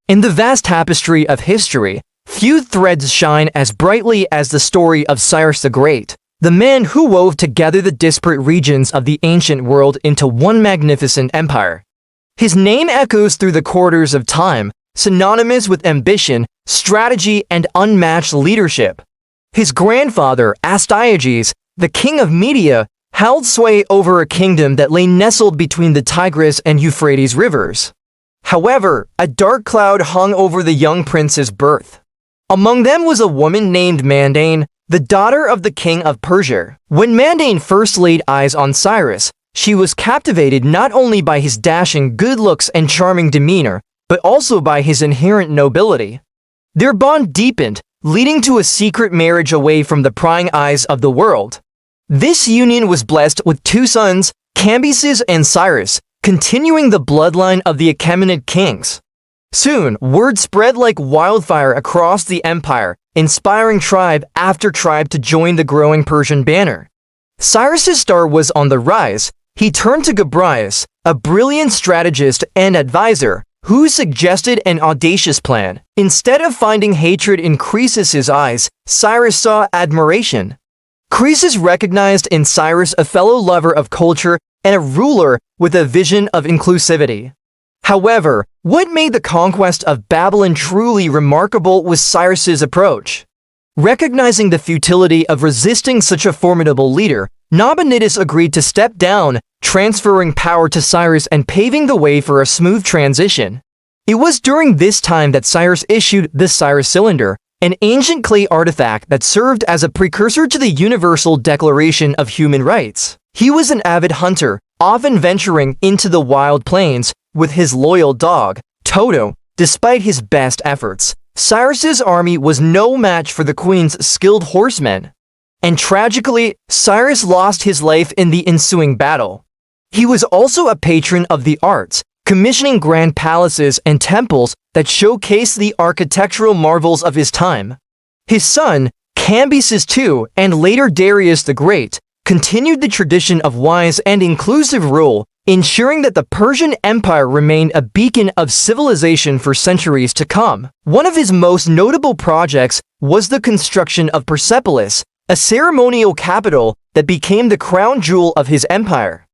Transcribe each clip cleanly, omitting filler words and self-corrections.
In the vast tapestry of history, few threads shine as brightly as the story of Cyrus the Great, the man who wove together the disparate regions of the ancient world into one magnificent empire. His name echoes through the corridors of time, synonymous with ambition, strategy, and unmatched leadership. His grandfather, Astyages, the king of Media, held sway over a kingdom that lay nestled between the Tigris and Euphrates rivers. However, a dark cloud hung over the young prince's birth. Among them was a woman named Mandane, the daughter of the king of Persia. When Mandane first laid eyes on Cyrus, she was captivated not only by his dashing good looks and charming demeanor, but also by his inherent nobility. Their bond deepened, leading to a secret marriage away from the prying eyes of the world. This union was blessed with 2 sons, Cambyses and Cyrus, continuing the bloodline of the Achaemenid kings. Soon, word spread like wildfire across the empire, inspiring tribe after tribe to join the growing Persian banner. Cyrus's star was on the rise. He turned to Gobryas, a brilliant strategist and advisor, who suggested an audacious plan. Instead of finding hatred in Croesus's eyes, Cyrus saw admiration. Croesus recognized in Cyrus a fellow lover of culture and a ruler with a vision of inclusivity. However, what made the conquest of Babylon truly remarkable was Cyrus's approach. Recognizing the futility of resisting such a formidable leader, Nabonidus agreed to step down, transferring power to Cyrus and paving the way for a smooth transition. It was during this time that Cyrus issued the Cyrus Cylinder, an ancient clay artifact that served as a precursor to the Universal Declaration of Human Rights. He was an avid hunter, often venturing into the wild plains with his loyal dog, Toto. Despite his best efforts, Cyrus's army was no match for the queen's skilled horsemen. And tragically, Cyrus lost his life in the ensuing battle. He was also a patron of the arts, commissioning grand palaces and temples that showcased the architectural marvels of his time. His son, Cambyses II, and later Darius the Great, continued the tradition of wise and inclusive rule, ensuring that the Persian Empire remained a beacon of civilization for centuries to come. One of his most notable projects was the construction of Persepolis, a ceremonial capital that became the crown jewel of his empire.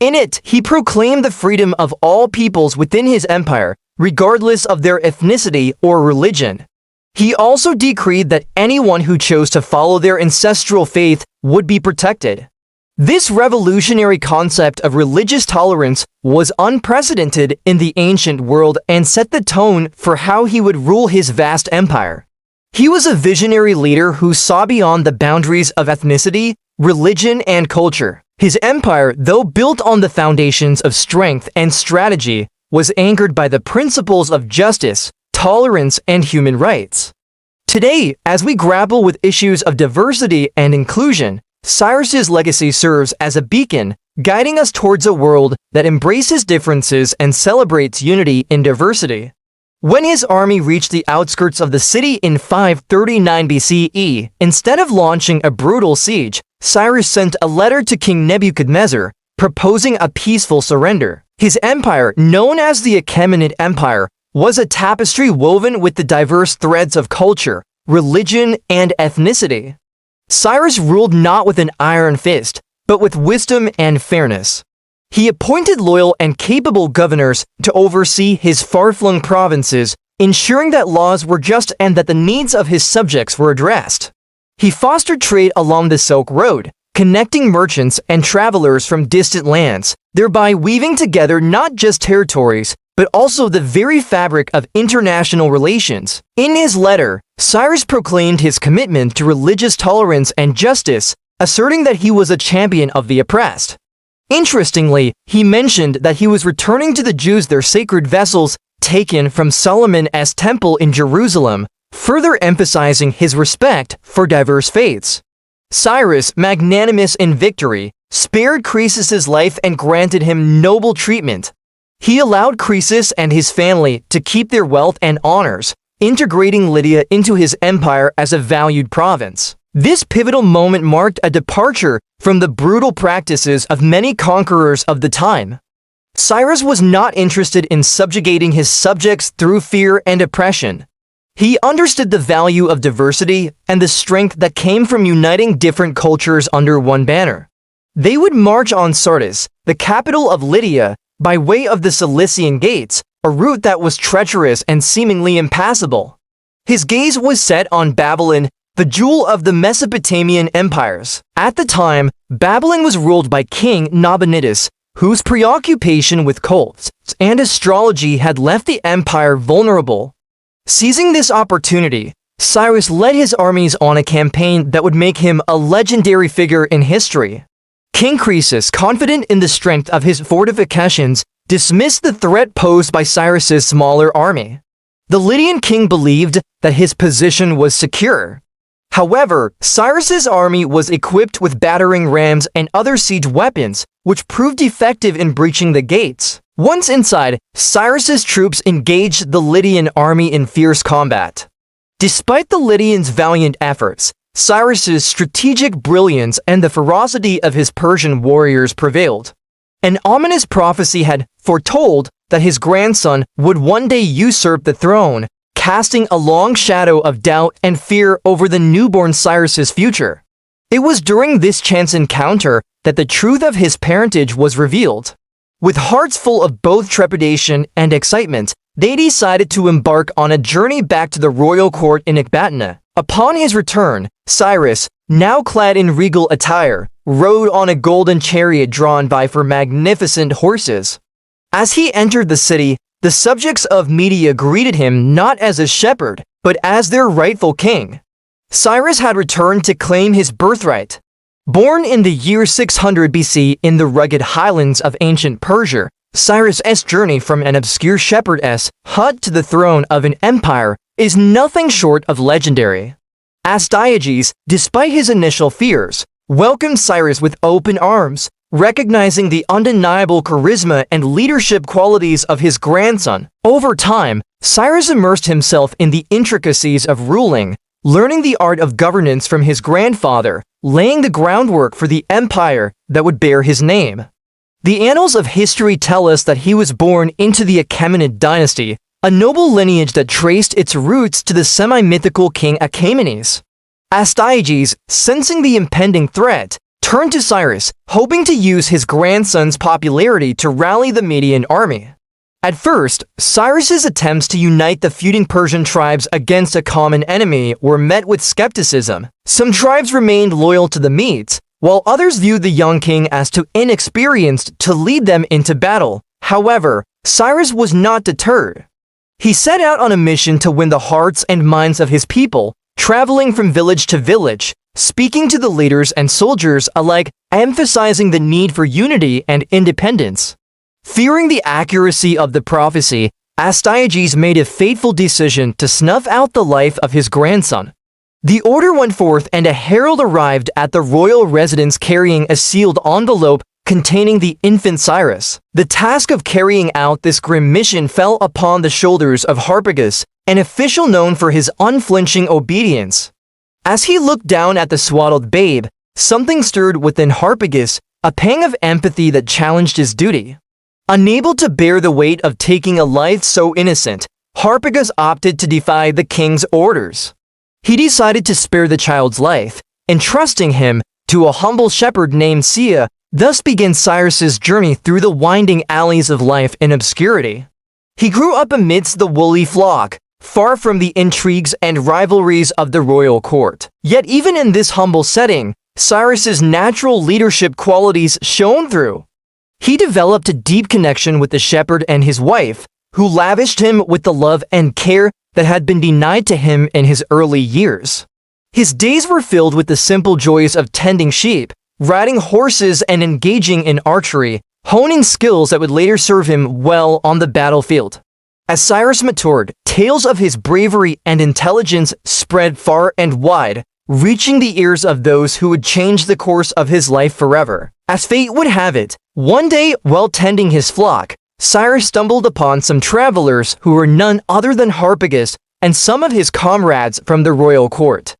In it, he proclaimed the freedom of all peoples within his empire, regardless of their ethnicity or religion. He also decreed that anyone who chose to follow their ancestral faith would be protected. This revolutionary concept of religious tolerance was unprecedented in the ancient world and set the tone for how he would rule his vast empire. He was a visionary leader who saw beyond the boundaries of ethnicity, religion, and culture. His empire, though built on the foundations of strength and strategy, was anchored by the principles of justice, tolerance, and human rights. Today, as we grapple with issues of diversity and inclusion, Cyrus's legacy serves as a beacon, guiding us towards a world that embraces differences and celebrates unity in diversity. When his army reached the outskirts of the city in 539 BCE, instead of launching a brutal siege, Cyrus sent a letter to King Nebuchadnezzar, proposing a peaceful surrender. His empire, known as the Achaemenid Empire, was a tapestry woven with the diverse threads of culture, religion, and ethnicity. Cyrus ruled not with an iron fist, but with wisdom and fairness. He appointed loyal and capable governors to oversee his far-flung provinces, ensuring that laws were just and that the needs of his subjects were addressed. He fostered trade along the Silk Road, connecting merchants and travelers from distant lands, thereby weaving together not just territories, but also the very fabric of international relations. In his letter, Cyrus proclaimed his commitment to religious tolerance and justice, asserting that he was a champion of the oppressed. Interestingly, he mentioned that he was returning to the Jews their sacred vessels taken from Solomon's temple in Jerusalem, further emphasizing his respect for diverse faiths. Cyrus, magnanimous in victory, spared Croesus's life and granted him noble treatment. He allowed Croesus and his family to keep their wealth and honors, integrating Lydia into his empire as a valued province. This pivotal moment marked a departure from the brutal practices of many conquerors of the time. Cyrus was not interested in subjugating his subjects through fear and oppression. He understood the value of diversity and the strength that came from uniting different cultures under one banner. They would march on Sardis, the capital of Lydia, by way of the Cilician Gates, a route that was treacherous and seemingly impassable. His gaze was set on Babylon, the jewel of the Mesopotamian empires. At the time, Babylon was ruled by King Nabonidus, whose preoccupation with cults and astrology had left the empire vulnerable. Seizing this opportunity, Cyrus led his armies on a campaign that would make him a legendary figure in history. King Croesus, confident in the strength of his fortifications, dismissed the threat posed by Cyrus's smaller army. The Lydian king believed that his position was secure. However, Cyrus's army was equipped with battering rams and other siege weapons, which proved effective in breaching the gates. Once inside, Cyrus's troops engaged the Lydian army in fierce combat. Despite the Lydians' valiant efforts, Cyrus's strategic brilliance and the ferocity of his Persian warriors prevailed. An ominous prophecy had foretold that his grandson would one day usurp the throne, casting a long shadow of doubt and fear over the newborn Cyrus's future. It was during this chance encounter that the truth of his parentage was revealed. With hearts full of both trepidation and excitement, they decided to embark on a journey back to the royal court in Ecbatana. Upon his return, Cyrus, now clad in regal attire, rode on a golden chariot drawn by four magnificent horses. As he entered the city, the subjects of Media greeted him not as a shepherd, but as their rightful king. Cyrus had returned to claim his birthright. Born in the year 600 BC in the rugged highlands of ancient Persia, Cyrus's journey from an obscure shepherdess hut to the throne of an empire is nothing short of legendary. Astyages, despite his initial fears, welcomed Cyrus with open arms, recognizing the undeniable charisma and leadership qualities of his grandson. Over time, Cyrus immersed himself in the intricacies of ruling, learning the art of governance from his grandfather, laying the groundwork for the empire that would bear his name. The annals of history tell us that he was born into the Achaemenid dynasty, a noble lineage that traced its roots to the semi-mythical king Achaemenes. Astyages, sensing the impending threat, turned to Cyrus, hoping to use his grandson's popularity to rally the Median army. At first, Cyrus's attempts to unite the feuding Persian tribes against a common enemy were met with skepticism. Some tribes remained loyal to the Medes, while others viewed the young king as too inexperienced to lead them into battle. However, Cyrus was not deterred. He set out on a mission to win the hearts and minds of his people, traveling from village to village, speaking to the leaders and soldiers alike, emphasizing the need for unity and independence. Fearing the accuracy of the prophecy, Astyages made a fateful decision to snuff out the life of his grandson. The order went forth and a herald arrived at the royal residence carrying a sealed envelope containing the infant Cyrus. The task of carrying out this grim mission fell upon the shoulders of Harpagus, an official known for his unflinching obedience. As he looked down at the swaddled babe, something stirred within Harpagus, a pang of empathy that challenged his duty. Unable to bear the weight of taking a life so innocent, Harpagus opted to defy the king's orders. He decided to spare the child's life, entrusting him to a humble shepherd named Sia. Thus began Cyrus's journey through the winding alleys of life in obscurity. He grew up amidst the woolly flock, far from the intrigues and rivalries of the royal court. Yet even in this humble setting, Cyrus's natural leadership qualities shone through. He developed a deep connection with the shepherd and his wife, who lavished him with the love and care that had been denied to him in his early years. His days were filled with the simple joys of tending sheep, riding horses and engaging in archery, honing skills that would later serve him well on the battlefield. As Cyrus matured, tales of his bravery and intelligence spread far and wide, reaching the ears of those who would change the course of his life forever. As fate would have it, one day, while tending his flock, Cyrus stumbled upon some travelers who were none other than Harpagus and some of his comrades from the royal court.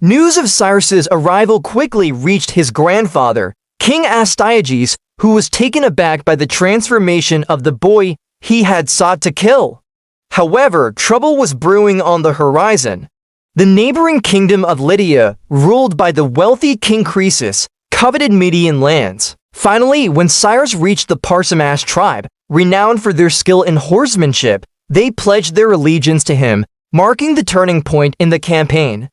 News of Cyrus's arrival quickly reached his grandfather, King Astyages, who was taken aback by the transformation of the boy he had sought to kill. However, trouble was brewing on the horizon. The neighboring kingdom of Lydia, ruled by the wealthy King Croesus, coveted Median lands. Finally, when Cyrus reached the Parsimash tribe, renowned for their skill in horsemanship, they pledged their allegiance to him, marking the turning point in the campaign.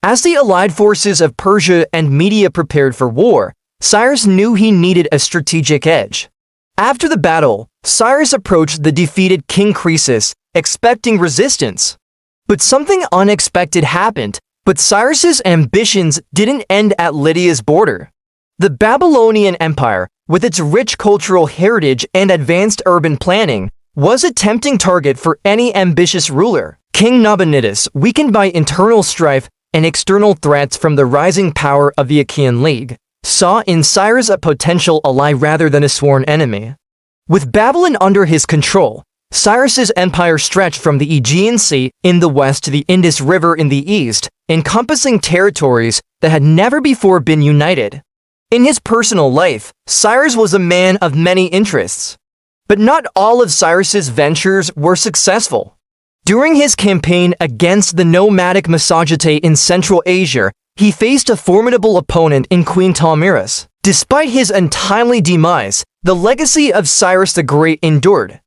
As the allied forces of Persia and Media prepared for war, Cyrus knew he needed a strategic edge. After the battle, Cyrus approached the defeated King Croesus, expecting resistance. But something unexpected happened, but Cyrus's ambitions didn't end at Lydia's border. The Babylonian Empire, with its rich cultural heritage and advanced urban planning, was a tempting target for any ambitious ruler. King Nabonidus, weakened by internal strife and external threats from the rising power of the Achaean League, saw in Cyrus a potential ally rather than a sworn enemy. With Babylon under his control, Cyrus's empire stretched from the Aegean Sea in the west to the Indus River in the east, encompassing territories that had never before been united. In his personal life, Cyrus was a man of many interests. But not all of Cyrus's ventures were successful. During his campaign against the nomadic Massagetei in Central Asia, he faced a formidable opponent in Queen Thamyris. Despite his untimely demise, the legacy of Cyrus the Great endured.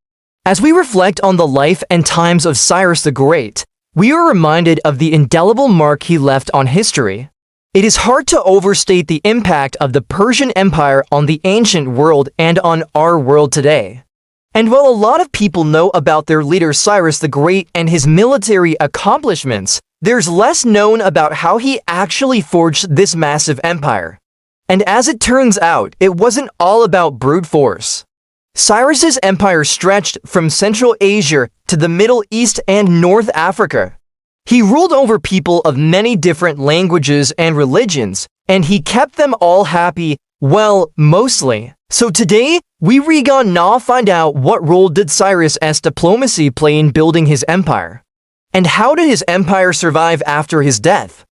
As we reflect on the life and times of Cyrus the Great, we are reminded of the indelible mark he left on history. It is hard to overstate the impact of the Persian Empire on the ancient world and on our world today. And while a lot of people know about their leader Cyrus the Great and his military accomplishments, there's less known about how he actually forged this massive empire. And as it turns out, it wasn't all about brute force. Cyrus's empire stretched from Central Asia to the Middle East and North Africa. He ruled over people of many different languages and religions, and he kept them all happy, well, mostly. So today, we gonna find out what role did Cyrus's diplomacy play in building his empire. And how did his empire survive after his death?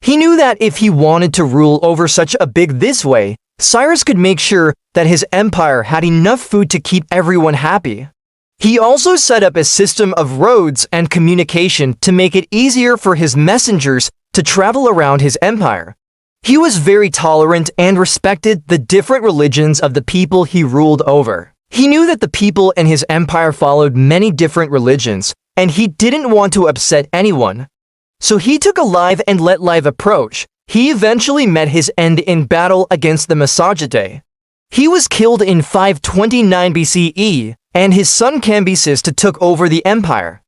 He knew that if he wanted to rule over such a big this way, Cyrus could make sure that his empire had enough food to keep everyone happy. He also set up a system of roads and communication to make it easier for his messengers to travel around his empire. He was very tolerant and respected the different religions of the people he ruled over. He knew that the people in his empire followed many different religions, and he didn't want to upset anyone. So he took a live and let live approach. He eventually met his end in battle against the Massagetei. He was killed in 529 BCE, and his son Cambyses took over the empire.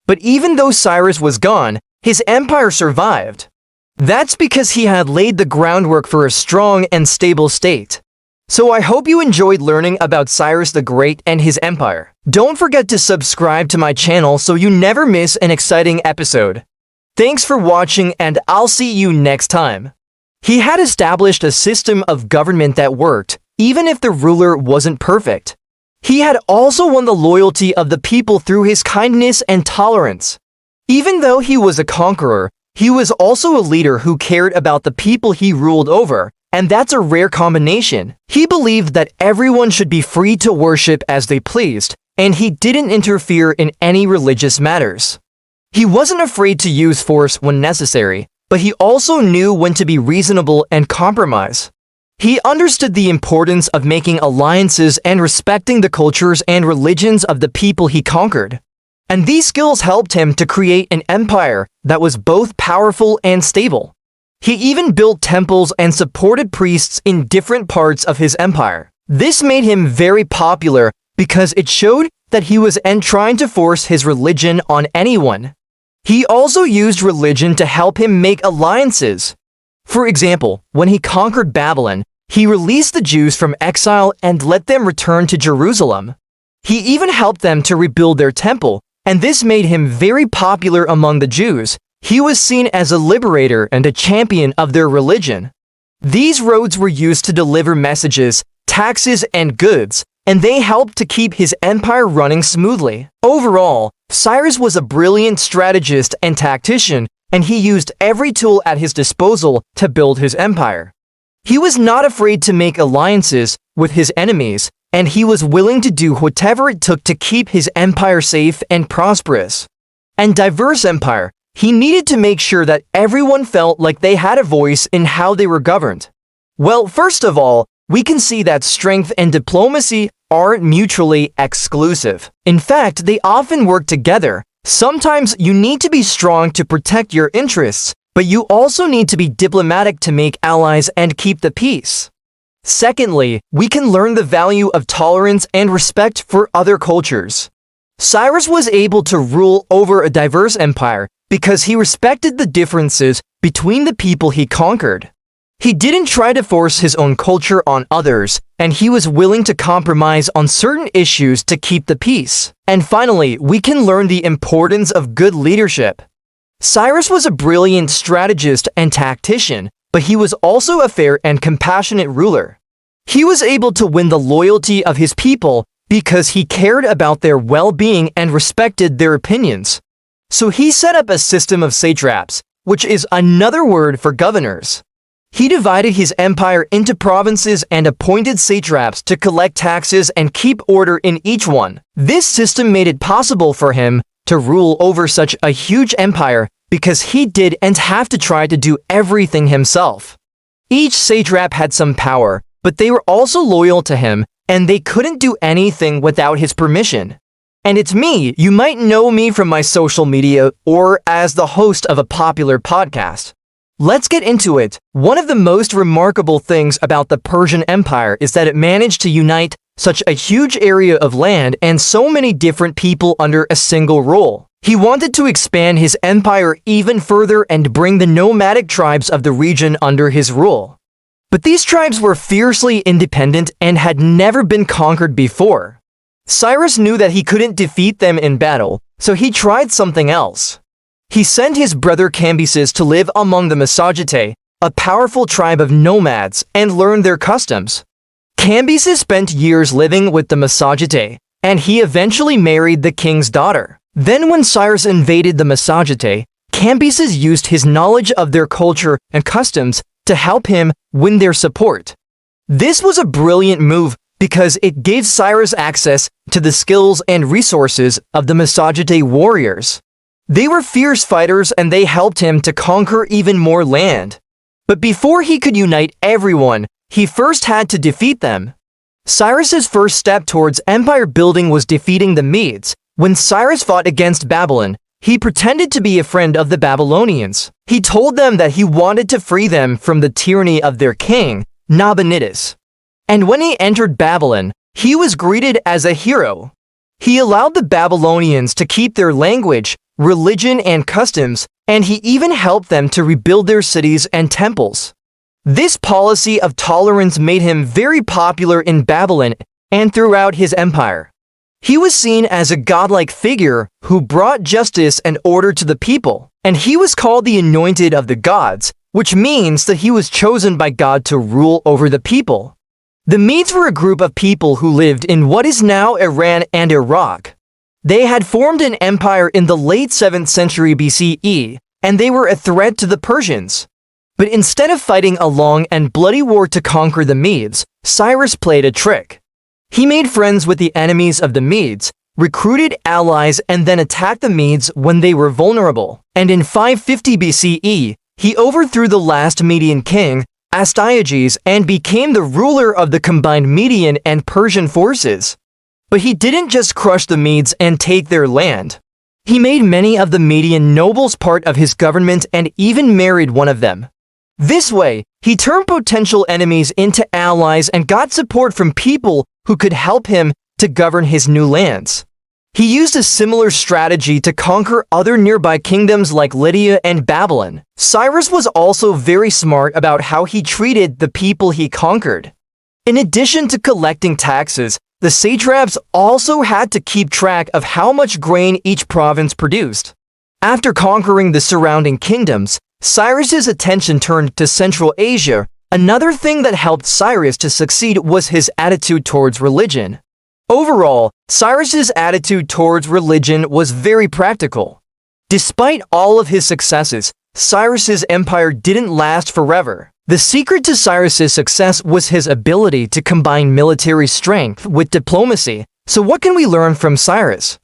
But even though Cyrus was gone, his empire survived. That's because he had laid the groundwork for a strong and stable state. So I hope you enjoyed learning about Cyrus the Great and his empire. Don't forget to subscribe to my channel so you never miss an exciting episode. Thanks for watching, and I'll see you next time. He had established a system of government that worked, even if the ruler wasn't perfect. He had also won the loyalty of the people through his kindness and tolerance. Even though he was a conqueror, he was also a leader who cared about the people he ruled over, and that's a rare combination. He believed that everyone should be free to worship as they pleased, and he didn't interfere in any religious matters. He wasn't afraid to use force when necessary, but he also knew when to be reasonable and compromise. He understood the importance of making alliances and respecting the cultures and religions of the people he conquered. And these skills helped him to create an empire that was both powerful and stable. He even built temples and supported priests in different parts of his empire. This made him very popular because it showed that he was trying to force his religion on anyone. He also used religion to help him make alliances. For example, when he conquered Babylon, he released the Jews from exile and let them return to Jerusalem. He even helped them to rebuild their temple, and this made him very popular among the Jews. He was seen as a liberator and a champion of their religion. These roads were used to deliver messages, taxes, and goods, and they helped to keep his empire running smoothly. Overall, Cyrus was a brilliant strategist and tactician, and he used every tool at his disposal to build his empire. He was not afraid to make alliances, with his enemies, and he was willing to do whatever it took to keep his empire safe and prosperous. And diverse empire, he needed to make sure that everyone felt like they had a voice in how they were governed. Well, first of all, we can see that strength and diplomacy aren't mutually exclusive. In fact, they often work together. Sometimes you need to be strong to protect your interests, but you also need to be diplomatic to make allies and keep the peace. Secondly, we can learn the value of tolerance and respect for other cultures. Cyrus was able to rule over a diverse empire because he respected the differences between the people he conquered. He didn't try to force his own culture on others, and he was willing to compromise on certain issues to keep the peace. And finally, we can learn the importance of good leadership. Cyrus was a brilliant strategist and tactician, but he was also a fair and compassionate ruler. He was able to win the loyalty of his people because he cared about their well-being and respected their opinions. So he set up a system of satraps, which is another word for governors. He divided his empire into provinces and appointed satraps to collect taxes and keep order in each one. This system made it possible for him to rule over such a huge empire because he didn't have to try to do everything himself. Each satrap had some power, but they were also loyal to him, and they couldn't do anything without his permission. And it's me. You might know me from my social media or as the host of a popular podcast. Let's get into it. One of the most remarkable things about the Persian Empire is that it managed to unite such a huge area of land and so many different people under a single rule. He wanted to expand his empire even further and bring the nomadic tribes of the region under his rule. But these tribes were fiercely independent and had never been conquered before. Cyrus knew that he couldn't defeat them in battle, so he tried something else. He sent his brother Cambyses to live among the Massagetæ, a powerful tribe of nomads, and learn their customs. Cambyses spent years living with the Massagetæ, and he eventually married the king's daughter. Then when Cyrus invaded the Massagetæ, Cambyses used his knowledge of their culture and customs to help him win their support. This was a brilliant move because it gave Cyrus access to the skills and resources of the Massagetæ warriors. They were fierce fighters and they helped him to conquer even more land. But before he could unite everyone, he first had to defeat them. Cyrus's first step towards empire building was defeating the Medes. When Cyrus fought against Babylon, he pretended to be a friend of the Babylonians. He told them that he wanted to free them from the tyranny of their king, Nabonidus. And when he entered Babylon, he was greeted as a hero. He allowed the Babylonians to keep their language, religion, and customs, and he even helped them to rebuild their cities and temples. This policy of tolerance made him very popular in Babylon and throughout his empire. He was seen as a godlike figure who brought justice and order to the people, and he was called the anointed of the gods, which means that he was chosen by God to rule over the people. The Medes were a group of people who lived in what is now Iran and Iraq. They had formed an empire in the late 7th century BCE, and they were a threat to the Persians. But instead of fighting a long and bloody war to conquer the Medes, Cyrus played a trick. He made friends with the enemies of the Medes, recruited allies, and then attacked the Medes when they were vulnerable. And in 550 BCE, he overthrew the last Median king, Astyages, and became the ruler of the combined Median and Persian forces. But he didn't just crush the Medes and take their land. He made many of the Median nobles part of his government and even married one of them. This way, he turned potential enemies into allies and got support from people who could help him to govern his new lands. He used a similar strategy to conquer other nearby kingdoms like Lydia and Babylon. Cyrus was also very smart about how he treated the people he conquered. In addition to collecting taxes, the satraps also had to keep track of how much grain each province produced. After conquering the surrounding kingdoms, Cyrus's attention turned to Central Asia. Another thing that helped Cyrus to succeed was his attitude towards religion. Overall, Cyrus's attitude towards religion was very practical. Despite all of his successes, Cyrus's empire didn't last forever. The secret to Cyrus's success was his ability to combine military strength with diplomacy. So what can we learn from Cyrus?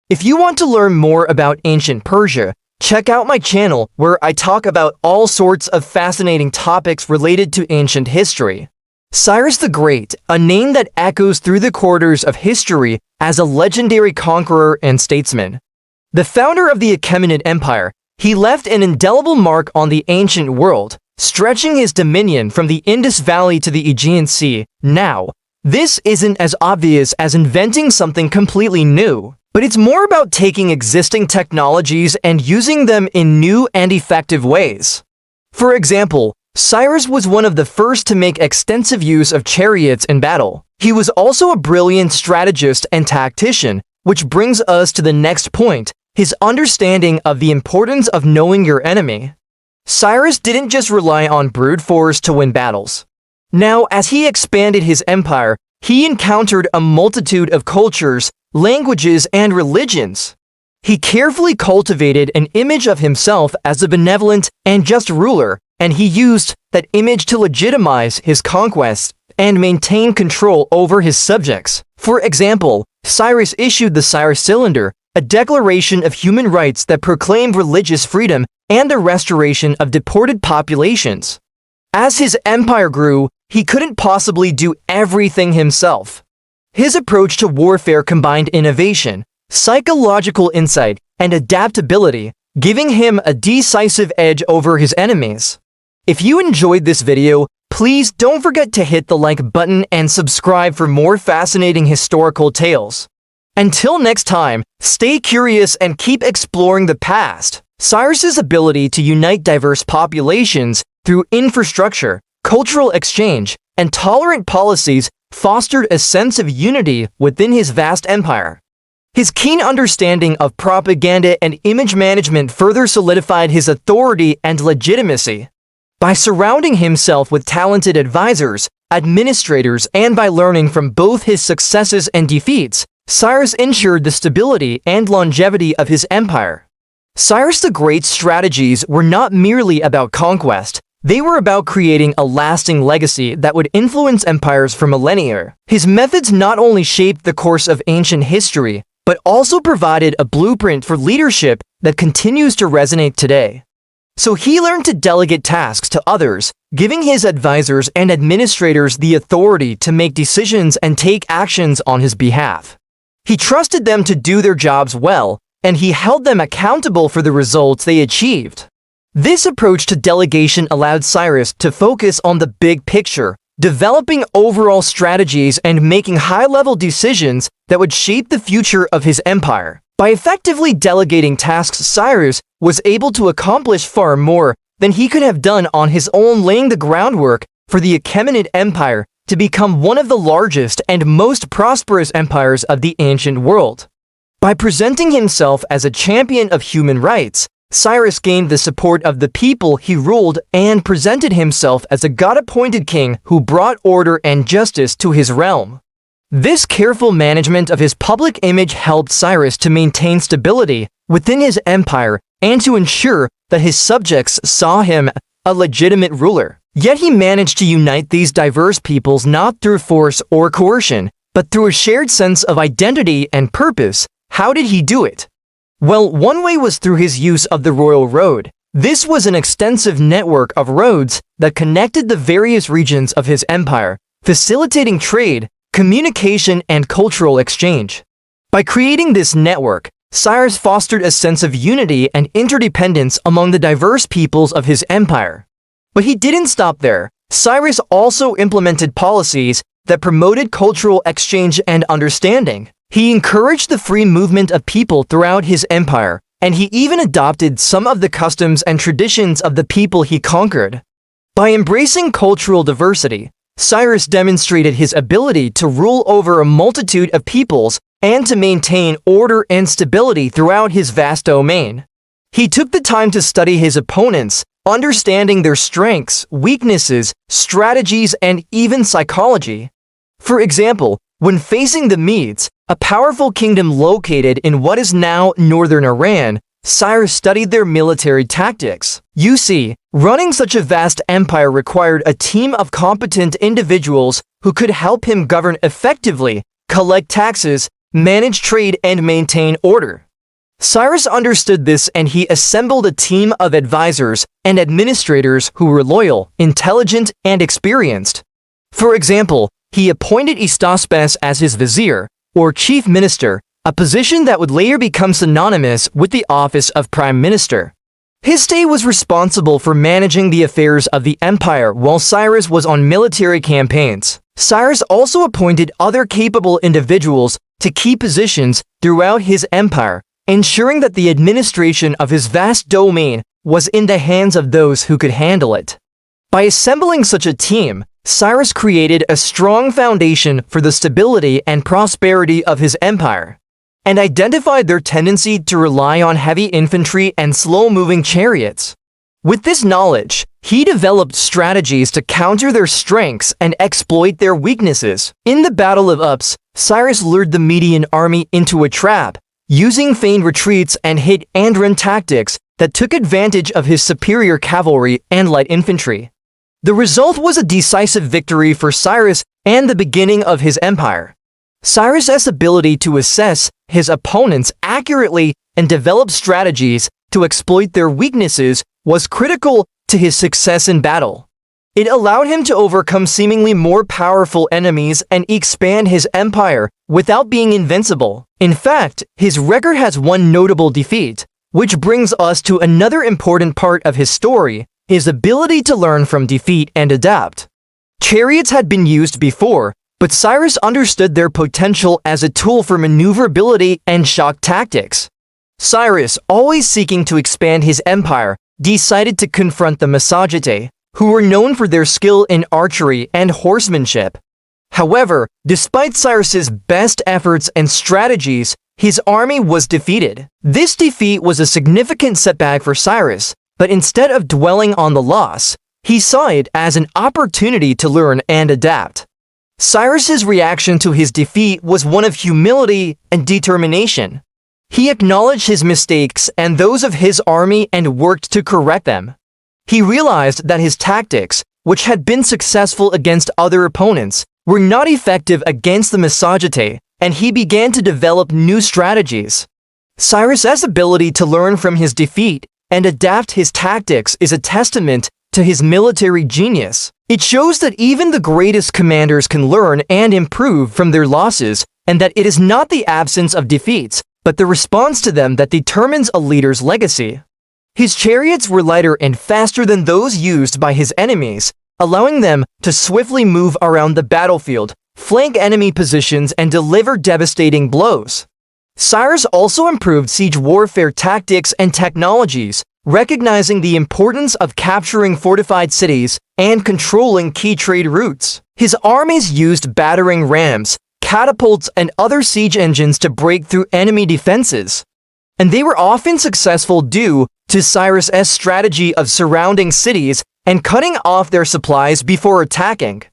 If you want to learn more about ancient Persia, check out my channel where I talk about all sorts of fascinating topics related to ancient history. Cyrus the Great, a name that echoes through the corridors of history as a legendary conqueror and statesman. The founder of the Achaemenid Empire, he left an indelible mark on the ancient world, stretching his dominion from the Indus Valley to the Aegean Sea. Now, this isn't as obvious as inventing something completely new, but it's more about taking existing technologies and using them in new and effective ways. For example, Cyrus was one of the first to make extensive use of chariots in battle. He was also a brilliant strategist and tactician, which brings us to the next point, his understanding of the importance of knowing your enemy. Cyrus didn't just rely on brute force to win battles. Now, as he expanded his empire, he encountered a multitude of cultures, languages, and religions. He carefully cultivated an image of himself as a benevolent and just ruler, and he used that image to legitimize his conquests and maintain control over his subjects. For example, Cyrus issued the Cyrus Cylinder, a declaration of human rights that proclaimed religious freedom and the restoration of deported populations. As his empire grew, he couldn't possibly do everything himself. His approach to warfare combined innovation, psychological insight, and adaptability, giving him a decisive edge over his enemies. If you enjoyed this video, please don't forget to hit the like button and subscribe for more fascinating historical tales. Until next time, stay curious and keep exploring the past. Cyrus's ability to unite diverse populations through infrastructure, cultural exchange, and tolerant policies fostered a sense of unity within his vast empire. His keen understanding of propaganda and image management further solidified his authority and legitimacy. By surrounding himself with talented advisors, administrators, and by learning from both his successes and defeats, Cyrus ensured the stability and longevity of his empire. Cyrus the Great's strategies were not merely about conquest, they were about creating a lasting legacy that would influence empires for millennia. His methods not only shaped the course of ancient history, but also provided a blueprint for leadership that continues to resonate today. So he learned to delegate tasks to others, giving his advisors and administrators the authority to make decisions and take actions on his behalf. He trusted them to do their jobs well, and he held them accountable for the results they achieved. This approach to delegation allowed Cyrus to focus on the big picture, developing overall strategies and making high-level decisions that would shape the future of his empire. By effectively delegating tasks, Cyrus was able to accomplish far more than he could have done on his own, laying the groundwork for the Achaemenid Empire to become one of the largest and most prosperous empires of the ancient world. By presenting himself as a champion of human rights, Cyrus gained the support of the people he ruled and presented himself as a god-appointed king who brought order and justice to his realm. This careful management of his public image helped Cyrus to maintain stability within his empire and to ensure that his subjects saw him as a legitimate ruler. Yet he managed to unite these diverse peoples not through force or coercion, but through a shared sense of identity and purpose. How did he do it? Well, one way was through his use of the royal road. This was an extensive network of roads that connected the various regions of his empire, facilitating trade, communication, and cultural exchange. By creating this network, Cyrus fostered a sense of unity and interdependence among the diverse peoples of his empire. But he didn't stop there. Cyrus also implemented policies that promoted cultural exchange and understanding. He encouraged the free movement of people throughout his empire, and he even adopted some of the customs and traditions of the people he conquered. By embracing cultural diversity, Cyrus demonstrated his ability to rule over a multitude of peoples and to maintain order and stability throughout his vast domain. He took the time to study his opponents, understanding their strengths, weaknesses, strategies, and even psychology. For example, when facing the Medes, a powerful kingdom located in what is now northern Iran, Cyrus studied their military tactics. You see, running such a vast empire required a team of competent individuals who could help him govern effectively, collect taxes, manage trade, and maintain order. Cyrus understood this, and he assembled a team of advisors and administrators who were loyal, intelligent, and experienced. For example, he appointed Hystaspas as his vizier, or chief minister, a position that would later become synonymous with the office of prime minister. Hystae was responsible for managing the affairs of the empire while Cyrus was on military campaigns. Cyrus also appointed other capable individuals to key positions throughout his empire, ensuring that the administration of his vast domain was in the hands of those who could handle it. By assembling such a team, Cyrus created a strong foundation for the stability and prosperity of his empire, and identified their tendency to rely on heavy infantry and slow-moving chariots. With this knowledge, he developed strategies to counter their strengths and exploit their weaknesses. In the Battle of Ups, Cyrus lured the Median army into a trap, using feigned retreats and hit-and-run tactics that took advantage of his superior cavalry and light infantry. The result was a decisive victory for Cyrus and the beginning of his empire. Cyrus's ability to assess his opponents accurately and develop strategies to exploit their weaknesses was critical to his success in battle. It allowed him to overcome seemingly more powerful enemies and expand his empire without being invincible. In fact, his record has one notable defeat, which brings us to another important part of his story: his ability to learn from defeat and adapt. Chariots had been used before, but Cyrus understood their potential as a tool for maneuverability and shock tactics. Cyrus, always seeking to expand his empire, decided to confront the Massagetæ, who were known for their skill in archery and horsemanship. However, despite Cyrus's best efforts and strategies, his army was defeated. This defeat was a significant setback for Cyrus, but instead of dwelling on the loss, he saw it as an opportunity to learn and adapt. Cyrus's reaction to his defeat was one of humility and determination. He acknowledged his mistakes and those of his army and worked to correct them. He realized that his tactics, which had been successful against other opponents, were not effective against the Massagetæ, and he began to develop new strategies. Cyrus's ability to learn from his defeat and adapt his tactics is a testament to his military genius. It shows that even the greatest commanders can learn and improve from their losses, and that it is not the absence of defeats, but the response to them that determines a leader's legacy. His chariots were lighter and faster than those used by his enemies, allowing them to swiftly move around the battlefield, flank enemy positions, and deliver devastating blows. Cyrus also improved siege warfare tactics and technologies, recognizing the importance of capturing fortified cities and controlling key trade routes. His armies used battering rams, catapults, and other siege engines to break through enemy defenses, and they were often successful due to Cyrus's strategy of surrounding cities and cutting off their supplies before attacking.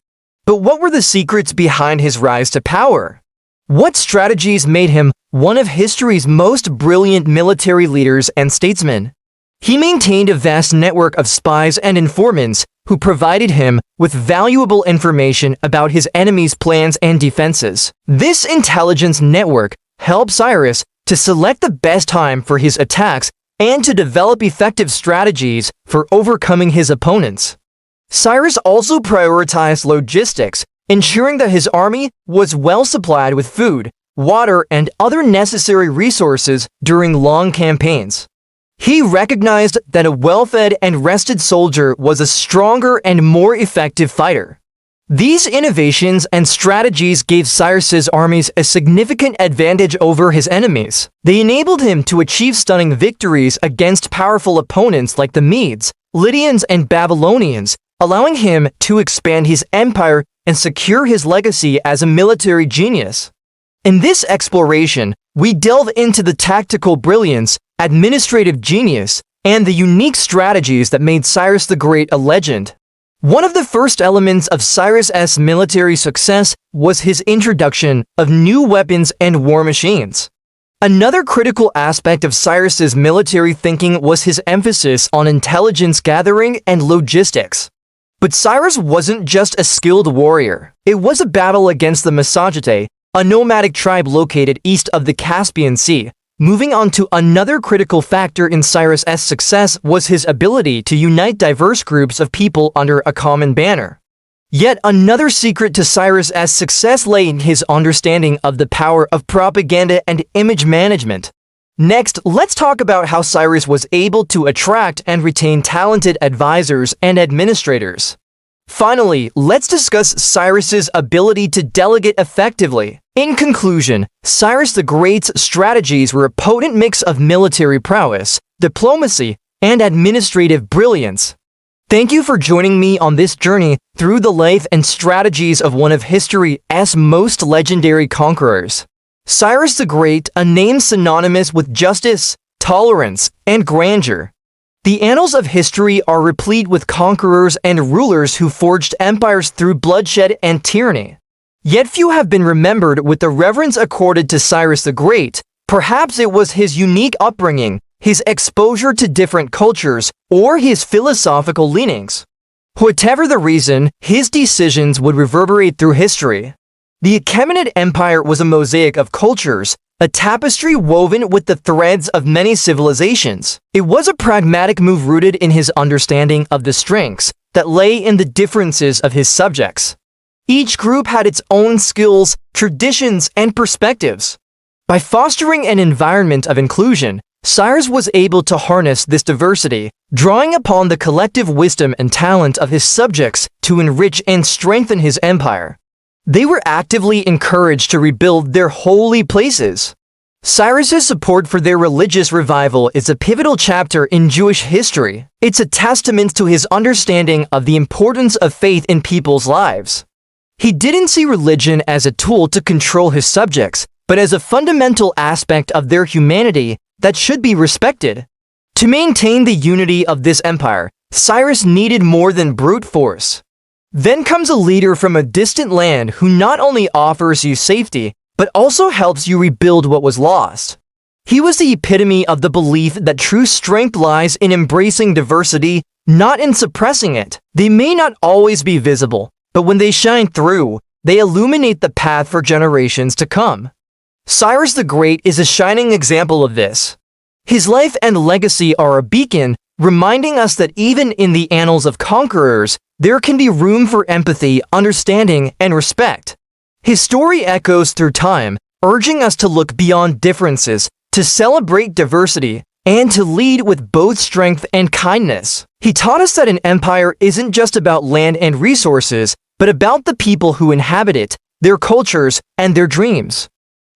But what were the secrets behind his rise to power? What strategies made him one of history's most brilliant military leaders and statesmen? He maintained a vast network of spies and informants who provided him with valuable information about his enemies' plans and defenses. This intelligence network helped Cyrus to select the best time for his attacks and to develop effective strategies for overcoming his opponents. Cyrus also prioritized logistics, ensuring that his army was well supplied with food, water, and other necessary resources during long campaigns. He recognized that a well-fed and rested soldier was a stronger and more effective fighter. These innovations and strategies gave Cyrus's armies a significant advantage over his enemies. They enabled him to achieve stunning victories against powerful opponents like the Medes, Lydians, and Babylonians, allowing him to expand his empire and secure his legacy as a military genius. In this exploration, we delve into the tactical brilliance, administrative genius, and the unique strategies that made Cyrus the Great a legend. One of the first elements of Cyrus's military success was his introduction of new weapons and war machines. Another critical aspect of Cyrus's military thinking was his emphasis on intelligence gathering and logistics. But Cyrus wasn't just a skilled warrior. It was a battle against the Massagetes, a nomadic tribe located east of the Caspian Sea. Moving on to another critical factor in Cyrus's success was his ability to unite diverse groups of people under a common banner. Yet another secret to Cyrus's success lay in his understanding of the power of propaganda and image management. Next, let's talk about how Cyrus was able to attract and retain talented advisors and administrators. Finally, let's discuss Cyrus's ability to delegate effectively. In conclusion, Cyrus the Great's strategies were a potent mix of military prowess, diplomacy, and administrative brilliance. Thank you for joining me on this journey through the life and strategies of one of history's most legendary conquerors. Cyrus the Great, a name synonymous with justice, tolerance, and grandeur. The annals of history are replete with conquerors and rulers who forged empires through bloodshed and tyranny. Yet few have been remembered with the reverence accorded to Cyrus the Great. Perhaps it was his unique upbringing, his exposure to different cultures, or his philosophical leanings. Whatever the reason, his decisions would reverberate through history. The Achaemenid Empire was a mosaic of cultures, a tapestry woven with the threads of many civilizations. It was a pragmatic move rooted in his understanding of the strengths that lay in the differences of his subjects. Each group had its own skills, traditions, and perspectives. By fostering an environment of inclusion, Cyrus was able to harness this diversity, drawing upon the collective wisdom and talent of his subjects to enrich and strengthen his empire. They were actively encouraged to rebuild their holy places. Cyrus's support for their religious revival is a pivotal chapter in Jewish history. It's a testament to his understanding of the importance of faith in people's lives. He didn't see religion as a tool to control his subjects, but as a fundamental aspect of their humanity that should be respected. To maintain the unity of this empire, Cyrus needed more than brute force. Then comes a leader from a distant land who not only offers you safety, but also helps you rebuild what was lost. He was the epitome of the belief that true strength lies in embracing diversity, not in suppressing it. They may not always be visible, but when they shine through, they illuminate the path for generations to come. Cyrus the Great is a shining example of this. His life and legacy are a beacon, reminding us that even in the annals of conquerors, there can be room for empathy, understanding, and respect. His story echoes through time, urging us to look beyond differences, to celebrate diversity, and to lead with both strength and kindness. He taught us that an empire isn't just about land and resources, but about the people who inhabit it, their cultures, and their dreams.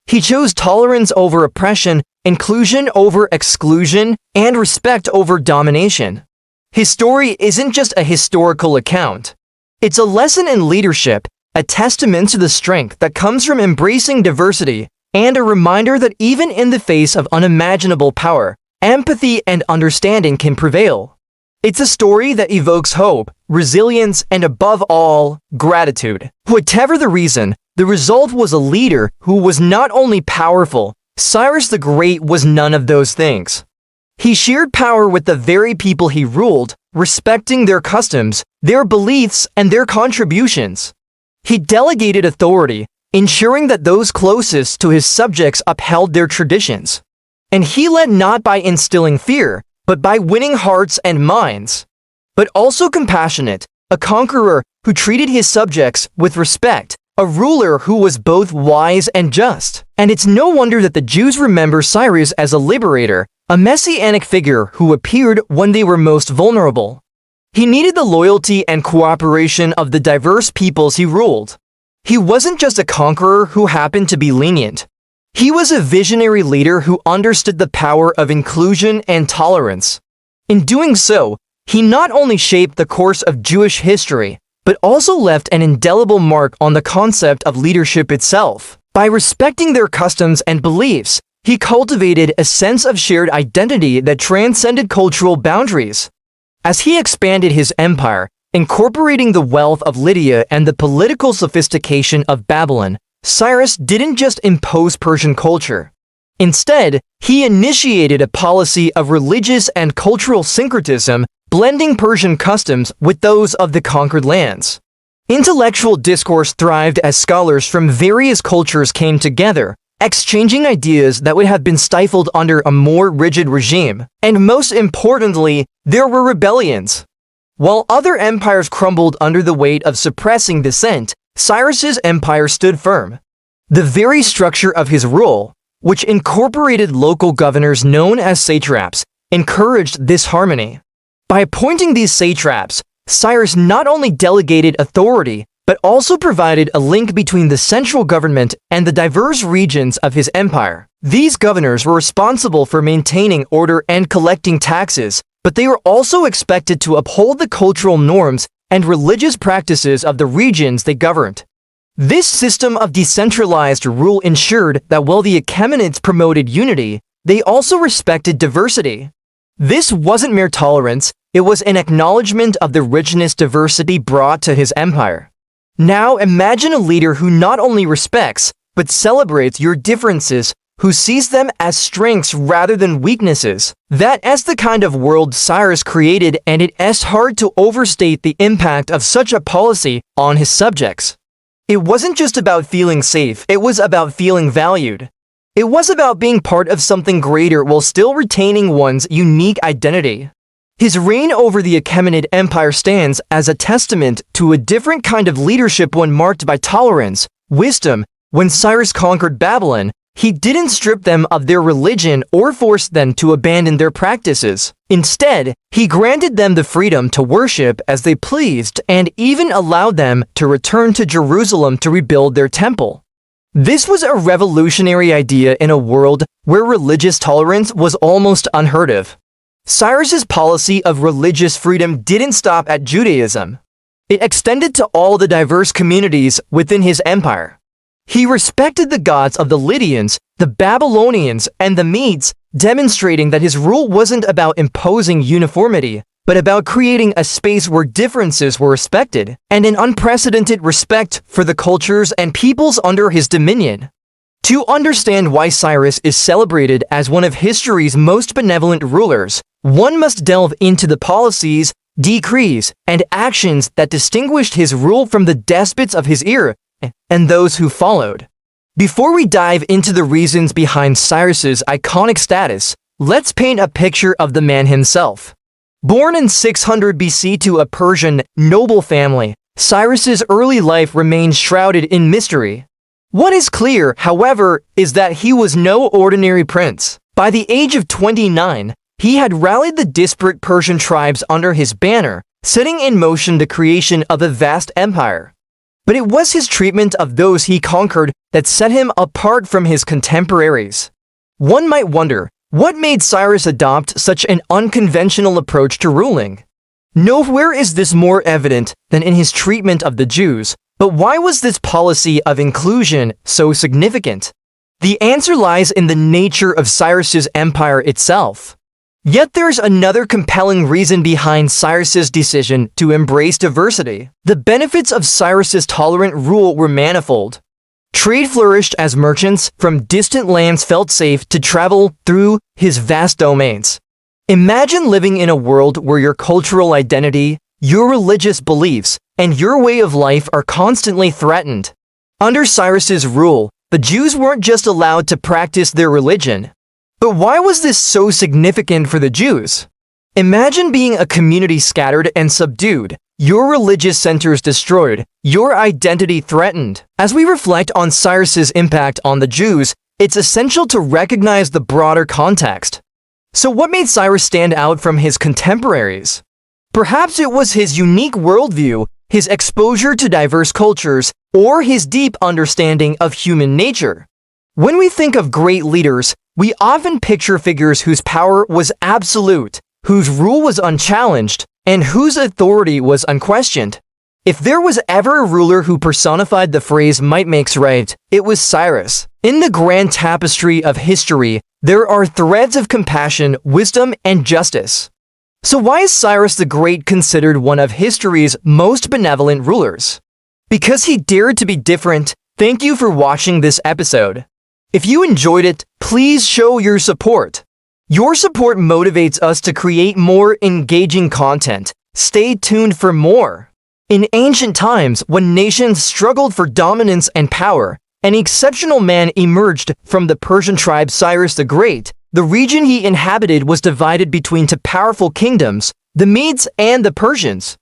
He chose tolerance over oppression, inclusion over exclusion, and respect over domination. His story isn't just a historical account. It's a lesson in leadership, a testament to the strength that comes from embracing diversity, and a reminder that even in the face of unimaginable power, empathy and understanding can prevail. It's a story that evokes hope, resilience, and above all, gratitude. Whatever the reason, the result was a leader who was not only powerful. Cyrus the Great was none of those things. He shared power with the very people he ruled, respecting their customs, their beliefs, and their contributions. He delegated authority, ensuring that those closest to his subjects upheld their traditions. And he led not by instilling fear, but by winning hearts and minds. But also compassionate, a conqueror who treated his subjects with respect, a ruler who was both wise and just. And it's no wonder that the Jews remember Cyrus as a liberator, a messianic figure who appeared when they were most vulnerable. He needed the loyalty and cooperation of the diverse peoples he ruled. He wasn't just a conqueror who happened to be lenient. He was a visionary leader who understood the power of inclusion and tolerance. In doing so, he not only shaped the course of Jewish history, but also left an indelible mark on the concept of leadership itself. By respecting their customs and beliefs, he cultivated a sense of shared identity that transcended cultural boundaries. As he expanded his empire, incorporating the wealth of Lydia and the political sophistication of Babylon, Cyrus didn't just impose Persian culture. Instead, he initiated a policy of religious and cultural syncretism, blending Persian customs with those of the conquered lands. Intellectual discourse thrived as scholars from various cultures came together, exchanging ideas that would have been stifled under a more rigid regime. And most importantly, there were rebellions. While other empires crumbled under the weight of suppressing dissent, Cyrus's empire stood firm. The very structure of his rule, which incorporated local governors known as satraps, encouraged this harmony. By appointing these satraps, Cyrus not only delegated authority, but also provided a link between the central government and the diverse regions of his empire. These governors were responsible for maintaining order and collecting taxes, but they were also expected to uphold the cultural norms and religious practices of the regions they governed. This system of decentralized rule ensured that while the Achaemenids promoted unity, they also respected diversity. This wasn't mere tolerance, it was an acknowledgement of the richness diversity brought to his empire. Now imagine a leader who not only respects, but celebrates your differences, who sees them as strengths rather than weaknesses. That is the kind of world Cyrus created, and it is hard to overstate the impact of such a policy on his subjects. It wasn't just about feeling safe, it was about feeling valued. It was about being part of something greater while still retaining one's unique identity. His reign over the Achaemenid Empire stands as a testament to a different kind of leadership, one marked by tolerance, wisdom. When Cyrus conquered Babylon, he didn't strip them of their religion or force them to abandon their practices. Instead, he granted them the freedom to worship as they pleased and even allowed them to return to Jerusalem to rebuild their temple. This was a revolutionary idea in a world where religious tolerance was almost unheard of. Cyrus's policy of religious freedom didn't stop at Judaism. It extended to all the diverse communities within his empire. He respected the gods of the Lydians, the Babylonians, and the Medes, demonstrating that his rule wasn't about imposing uniformity, but about creating a space where differences were respected, and an unprecedented respect for the cultures and peoples under his dominion. To understand why Cyrus is celebrated as one of history's most benevolent rulers, one must delve into the policies, decrees, and actions that distinguished his rule from the despots of his era and those who followed. Before we dive into the reasons behind Cyrus's iconic status, let's paint a picture of the man himself. Born in 600 BC to a Persian noble family, Cyrus's early life remains shrouded in mystery. What is clear, however, is that he was no ordinary prince. By the age of 29, he had rallied the disparate Persian tribes under his banner, setting in motion the creation of a vast empire. But it was his treatment of those he conquered that set him apart from his contemporaries. One might wonder, what made Cyrus adopt such an unconventional approach to ruling? Nowhere is this more evident than in his treatment of the Jews, but why was this policy of inclusion so significant? The answer lies in the nature of Cyrus's empire itself. Yet there's another compelling reason behind Cyrus's decision to embrace diversity. The benefits of Cyrus's tolerant rule were manifold. Trade flourished as merchants from distant lands felt safe to travel through his vast domains. Imagine living in a world where your cultural identity, your religious beliefs, and your way of life are constantly threatened. Under Cyrus's rule, the Jews weren't just allowed to practice their religion. But why was this so significant for the Jews? Imagine being a community scattered and subdued, your religious centers destroyed, your identity threatened. As we reflect on Cyrus's impact on the Jews, it's essential to recognize the broader context. So what made Cyrus stand out from his contemporaries? Perhaps it was his unique worldview, his exposure to diverse cultures, or his deep understanding of human nature. When we think of great leaders, we often picture figures whose power was absolute, whose rule was unchallenged, and whose authority was unquestioned. If there was ever a ruler who personified the phrase "might makes right," it was Cyrus. In the grand tapestry of history, there are threads of compassion, wisdom, and justice. So why is Cyrus the Great considered one of history's most benevolent rulers? Because he dared to be different. Thank you for watching this episode. If you enjoyed it, please show your support. Your support motivates us to create more engaging content. Stay tuned for more. In ancient times, when nations struggled for dominance and power, an exceptional man emerged from the Persian tribe Cyrus the Great. The region he inhabited was divided between two powerful kingdoms, the Medes and the Persians.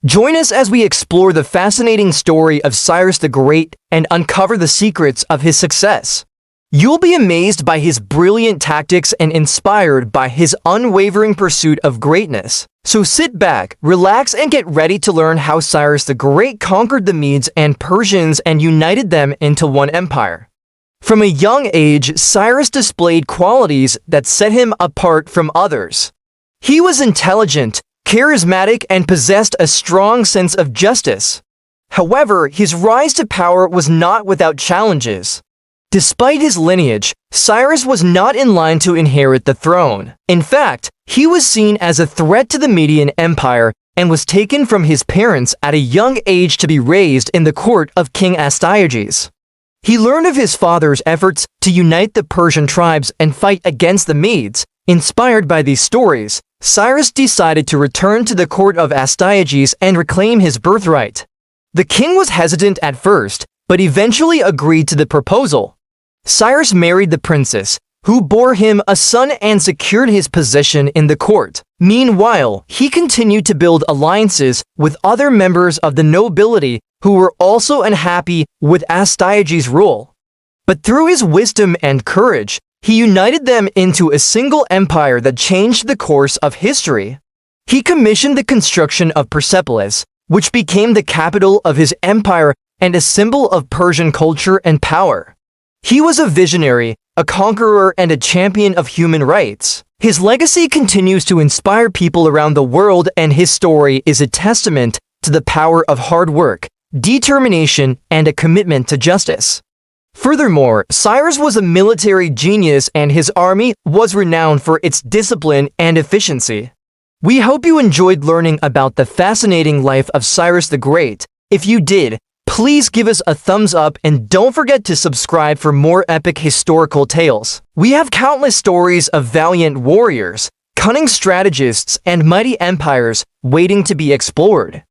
Join us as we explore the fascinating story of Cyrus the Great and uncover the secrets of his success. You'll be amazed by his brilliant tactics and inspired by his unwavering pursuit of greatness. So sit back, relax, and get ready to learn how Cyrus the Great conquered the Medes and Persians and united them into one empire. From a young age, Cyrus displayed qualities that set him apart from others. He was intelligent, charismatic, and possessed a strong sense of justice. However, his rise to power was not without challenges. Despite his lineage, Cyrus was not in line to inherit the throne. In fact, he was seen as a threat to the Median Empire and was taken from his parents at a young age to be raised in the court of King Astyages. He learned of his father's efforts to unite the Persian tribes and fight against the Medes. Inspired by these stories, Cyrus decided to return to the court of Astyages and reclaim his birthright. The king was hesitant at first, but eventually agreed to the proposal. Cyrus married the princess, who bore him a son and secured his position in the court. Meanwhile, he continued to build alliances with other members of the nobility who were also unhappy with Astyages' rule. But through his wisdom and courage, he united them into a single empire that changed the course of history. He commissioned the construction of Persepolis, which became the capital of his empire and a symbol of Persian culture and power. He was a visionary, a conqueror, and a champion of human rights. His legacy continues to inspire people around the world, and his story is a testament to the power of hard work, determination, and a commitment to justice. Furthermore, Cyrus was a military genius, and his army was renowned for its discipline and efficiency. We hope you enjoyed learning about the fascinating life of Cyrus the Great. If you did, please give us a thumbs up and don't forget to subscribe for more epic historical tales. We have countless stories of valiant warriors, cunning strategists, and mighty empires waiting to be explored.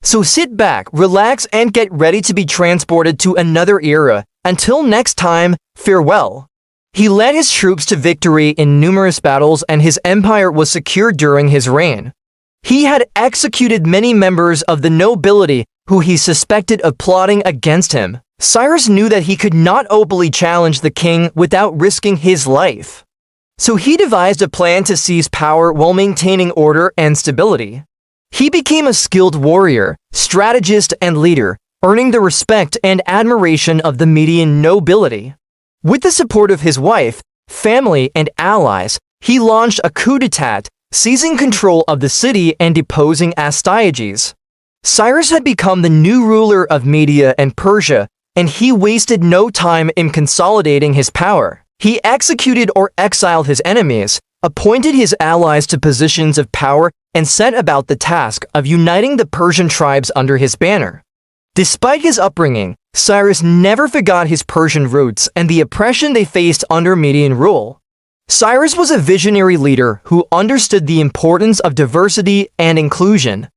So sit back, relax, and get ready to be transported to another era. Until next time, farewell. He led his troops to victory in numerous battles, and his empire was secure during his reign. He had executed many members of the nobility who he suspected of plotting against him. Cyrus knew that he could not openly challenge the king without risking his life. So he devised a plan to seize power while maintaining order and stability. He became a skilled warrior, strategist, and leader, earning the respect and admiration of the Median nobility. With the support of his wife, family, and allies, he launched a coup d'etat, seizing control of the city and deposing Astyages. Cyrus had become the new ruler of Media and Persia, and he wasted no time in consolidating his power. He executed or exiled his enemies, appointed his allies to positions of power, and set about the task of uniting the Persian tribes under his banner. Despite his upbringing, Cyrus never forgot his Persian roots and the oppression they faced under Median rule. Cyrus was a visionary leader who understood the importance of diversity and inclusion.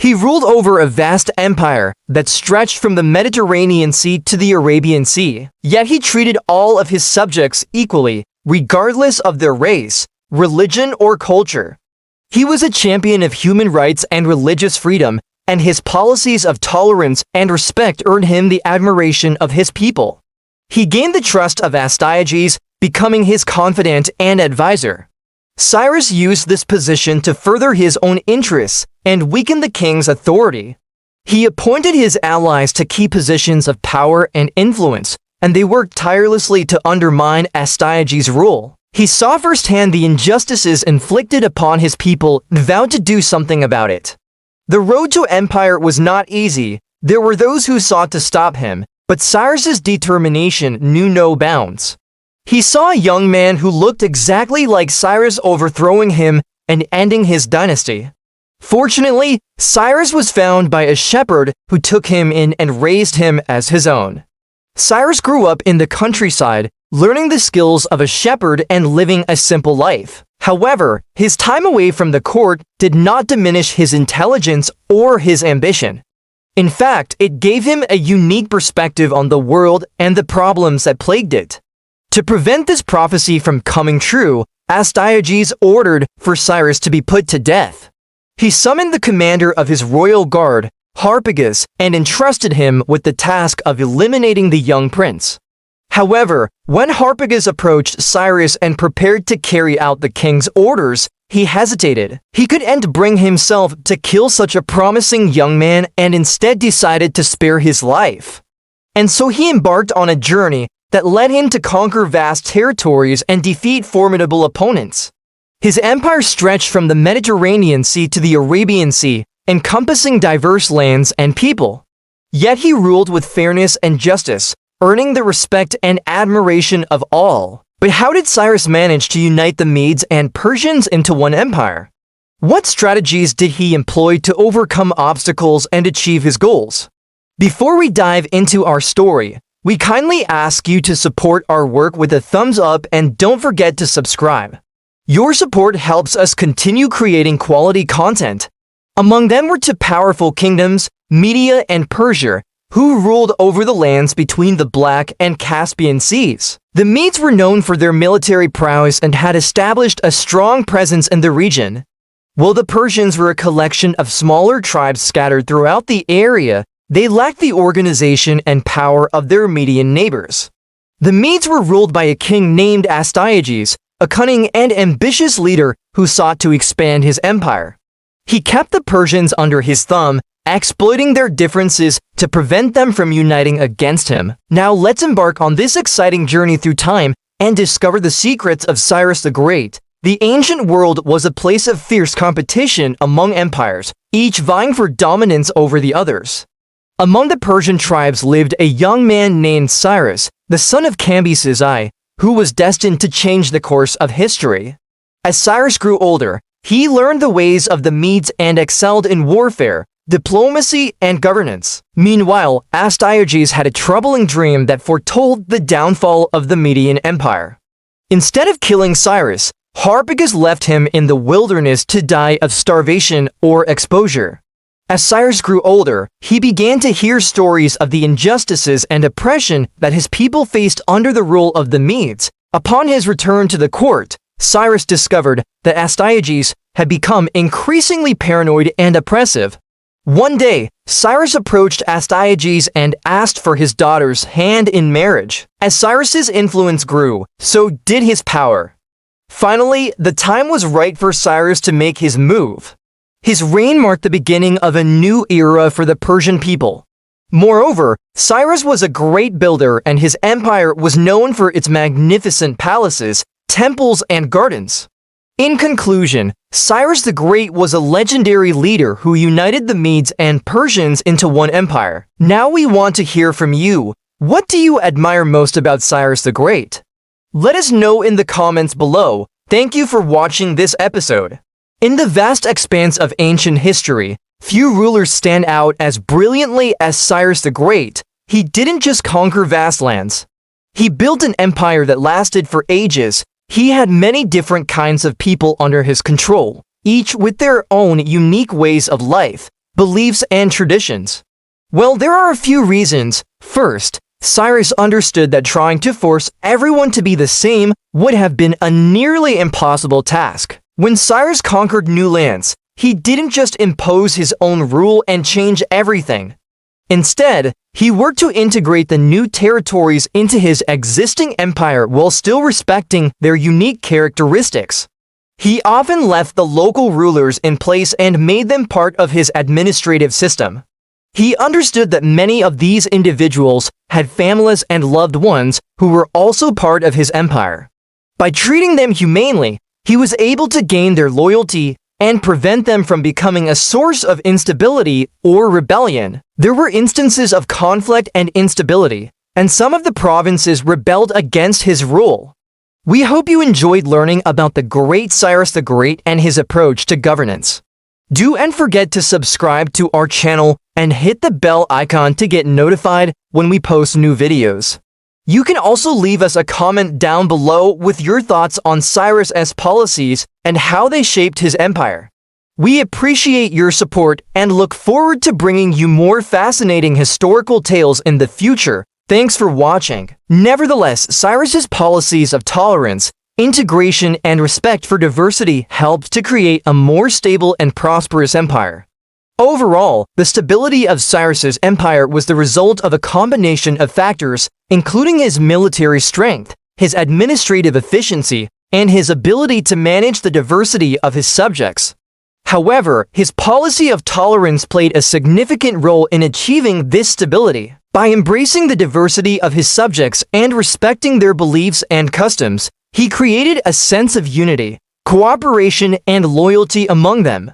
He ruled over a vast empire that stretched from the Mediterranean Sea to the Arabian Sea, yet he treated all of his subjects equally, regardless of their race, religion, or culture. He was a champion of human rights and religious freedom, and his policies of tolerance and respect earned him the admiration of his people. He gained the trust of Astyages, becoming his confidant and advisor. Cyrus used this position to further his own interests and weaken the king's authority. He appointed his allies to key positions of power and influence, and they worked tirelessly to undermine Astyages' rule. He saw firsthand the injustices inflicted upon his people and vowed to do something about it. The road to empire was not easy. There were those who sought to stop him, but Cyrus's determination knew no bounds. He saw a young man who looked exactly like Cyrus overthrowing him and ending his dynasty. Fortunately, Cyrus was found by a shepherd who took him in and raised him as his own. Cyrus grew up in the countryside, learning the skills of a shepherd and living a simple life. However, his time away from the court did not diminish his intelligence or his ambition. In fact, it gave him a unique perspective on the world and the problems that plagued it. To prevent this prophecy from coming true, Astyages ordered for Cyrus to be put to death. He summoned the commander of his royal guard, Harpagus, and entrusted him with the task of eliminating the young prince. However, when Harpagus approached Cyrus and prepared to carry out the king's orders, he hesitated. He couldn't bring himself to kill such a promising young man and instead decided to spare his life. And so he embarked on a journey that led him to conquer vast territories and defeat formidable opponents. His empire stretched from the Mediterranean Sea to the Arabian Sea, encompassing diverse lands and people. Yet he ruled with fairness and justice, earning the respect and admiration of all. But how did Cyrus manage to unite the Medes and Persians into one empire? What strategies did he employ to overcome obstacles and achieve his goals? Before we dive into our story, we kindly ask you to support our work with a thumbs up and don't forget to subscribe. Your support helps us continue creating quality content. Among them were two powerful kingdoms, Media and Persia, who ruled over the lands between the Black and Caspian Seas. The Medes were known for their military prowess and had established a strong presence in the region, while the Persians were a collection of smaller tribes scattered throughout the area. They lacked the organization and power of their Median neighbors. The Medes were ruled by a king named Astyages, a cunning and ambitious leader who sought to expand his empire. He kept the Persians under his thumb, exploiting their differences to prevent them from uniting against him. Now let's embark on this exciting journey through time and discover the secrets of Cyrus the Great. The ancient world was a place of fierce competition among empires, each vying for dominance over the others. Among the Persian tribes lived a young man named Cyrus, the son of Cambyses I, who was destined to change the course of history. As Cyrus grew older, he learned the ways of the Medes and excelled in warfare, diplomacy, and governance. Meanwhile, Astyages had a troubling dream that foretold the downfall of the Median Empire. Instead of killing Cyrus, Harpagus left him in the wilderness to die of starvation or exposure. As Cyrus grew older, he began to hear stories of the injustices and oppression that his people faced under the rule of the Medes. Upon his return to the court, Cyrus discovered that Astyages had become increasingly paranoid and oppressive. One day, Cyrus approached Astyages and asked for his daughter's hand in marriage. As Cyrus's influence grew, so did his power. Finally, the time was right for Cyrus to make his move. His reign marked the beginning of a new era for the Persian people. Moreover, Cyrus was a great builder and his empire was known for its magnificent palaces, temples, and gardens. In conclusion, Cyrus the Great was a legendary leader who united the Medes and Persians into one empire. Now we want to hear from you. What do you admire most about Cyrus the Great? Let us know in the comments below. Thank you for watching this episode. In the vast expanse of ancient history, few rulers stand out as brilliantly as Cyrus the Great. He didn't just conquer vast lands. He built an empire that lasted for ages. He had many different kinds of people under his control, each with their own unique ways of life, beliefs, and traditions. Well, there are a few reasons. First, Cyrus understood that trying to force everyone to be the same would have been a nearly impossible task. When Cyrus conquered new lands, he didn't just impose his own rule and change everything. Instead, he worked to integrate the new territories into his existing empire while still respecting their unique characteristics. He often left the local rulers in place and made them part of his administrative system. He understood that many of these individuals had families and loved ones who were also part of his empire. By treating them humanely, he was able to gain their loyalty and prevent them from becoming a source of instability or rebellion. There were instances of conflict and instability, and some of the provinces rebelled against his rule. We hope you enjoyed learning about the great Cyrus the Great and his approach to governance. Don't forget to subscribe to our channel and hit the bell icon to get notified when we post new videos. You can also leave us a comment down below with your thoughts on Cyrus's policies and how they shaped his empire. We appreciate your support and look forward to bringing you more fascinating historical tales in the future. Thanks for watching. Nevertheless, Cyrus's policies of tolerance, integration, and respect for diversity helped to create a more stable and prosperous empire. Overall, the stability of Cyrus's empire was the result of a combination of factors, including his military strength, his administrative efficiency, and his ability to manage the diversity of his subjects. However, his policy of tolerance played a significant role in achieving this stability. By embracing the diversity of his subjects and respecting their beliefs and customs, he created a sense of unity, cooperation, and loyalty among them.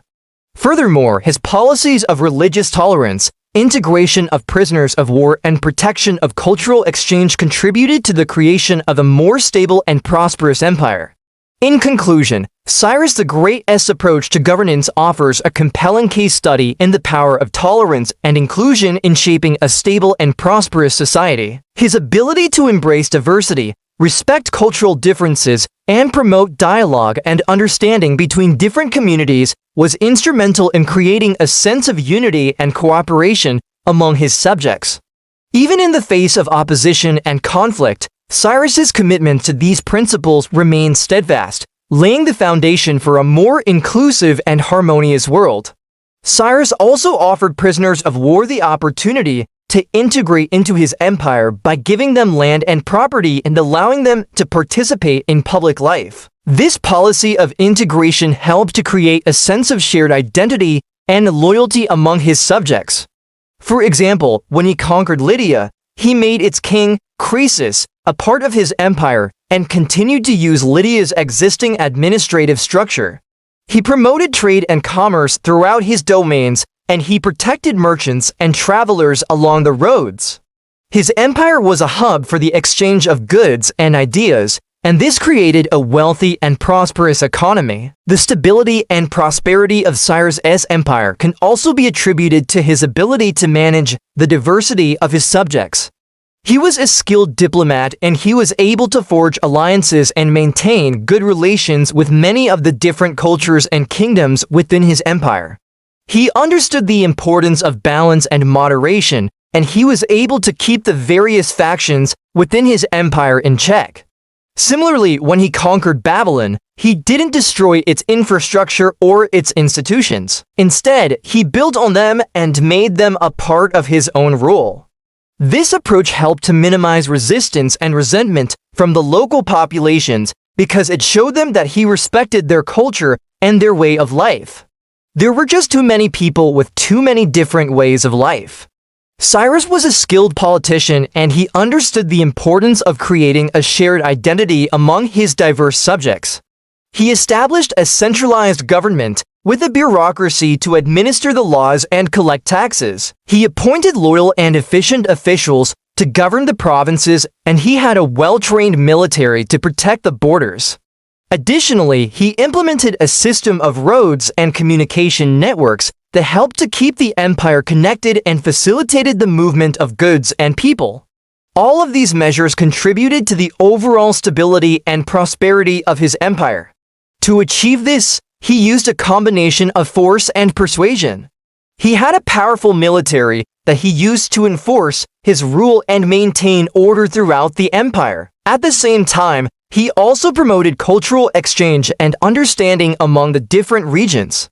Furthermore, his policies of religious tolerance, integration of prisoners of war, and protection of cultural exchange contributed to the creation of a more stable and prosperous empire. In conclusion, Cyrus the Great's approach to governance offers a compelling case study in the power of tolerance and inclusion in shaping a stable and prosperous society. His ability to embrace diversity, respect cultural differences, and promote dialogue and understanding between different communities was instrumental in creating a sense of unity and cooperation among his subjects. Even in the face of opposition and conflict, Cyrus's commitment to these principles remained steadfast, laying the foundation for a more inclusive and harmonious world. Cyrus also offered prisoners of war the opportunity to integrate into his empire by giving them land and property and allowing them to participate in public life. This policy of integration helped to create a sense of shared identity and loyalty among his subjects. For example, when he conquered Lydia, he made its king, Croesus, a part of his empire and continued to use Lydia's existing administrative structure. He promoted trade and commerce throughout his domains, and he protected merchants and travelers along the roads. His empire was a hub for the exchange of goods and ideas, and this created a wealthy and prosperous economy. The stability and prosperity of Cyrus's empire can also be attributed to his ability to manage the diversity of his subjects. He was a skilled diplomat, and he was able to forge alliances and maintain good relations with many of the different cultures and kingdoms within his empire. He understood the importance of balance and moderation, and he was able to keep the various factions within his empire in check. Similarly, when he conquered Babylon, he didn't destroy its infrastructure or its institutions. Instead, he built on them and made them a part of his own rule. This approach helped to minimize resistance and resentment from the local populations because it showed them that he respected their culture and their way of life. There were just too many people with too many different ways of life. Cyrus was a skilled politician, and he understood the importance of creating a shared identity among his diverse subjects. He established a centralized government with a bureaucracy to administer the laws and collect taxes. He appointed loyal and efficient officials to govern the provinces, and he had a well-trained military to protect the borders. Additionally, he implemented a system of roads and communication networks that helped to keep the empire connected and facilitated the movement of goods and people. All of these measures contributed to the overall stability and prosperity of his empire. To achieve this, he used a combination of force and persuasion. He had a powerful military that he used to enforce his rule and maintain order throughout the empire. At the same time, he also promoted cultural exchange and understanding among the different regions.